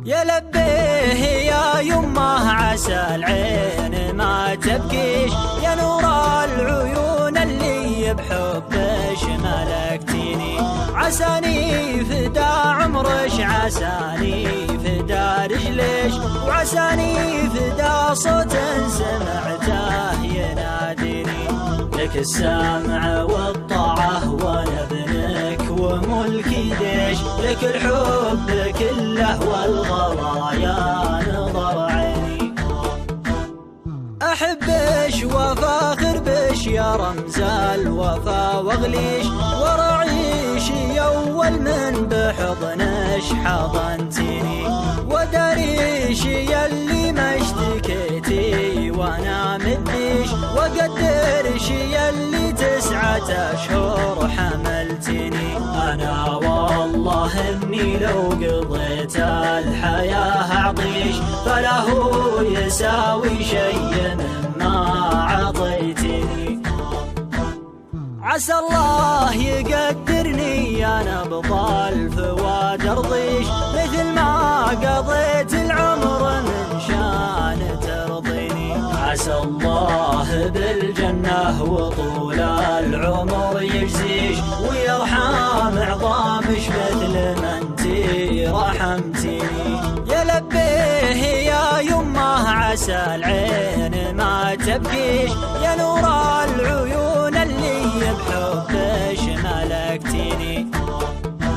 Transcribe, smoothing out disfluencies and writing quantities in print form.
يا لبيه يا يمه عسى العين ما تبكيش، يا نور العيون اللي بحبش ملكتيني. عساني فدا عمرش، عساني فدا رجليش، وعساني فدا صوت سمعته يناديني. لك السمع والطاعة وانا ابنك وملكي ديش، لك الحب كله والغوايا نظر عيني. احبش وفاخر بش يا رمز الوفا واغليش، ورعيش اول من بحضنش حضنتيني. وداريش يلي ما اشتكيتي وانا مديش، وقدرش يلي 9 أشهر حملتيني. انا والله اني لو قضيت الحياة اعطيش، فلا هو يساوي شيء مما عطيتيني. عسى الله يقدرني انا بطال فواد ارضيش، مثل ما قضيت العمر من شان ترضيني. عسى الله بالجنة وطول العمر يجزيش، ويرحم عظامش مثل ما انتي رحمتيني. يا لبيه يا يمه عسى العين ما تبكيش، يا نور العيون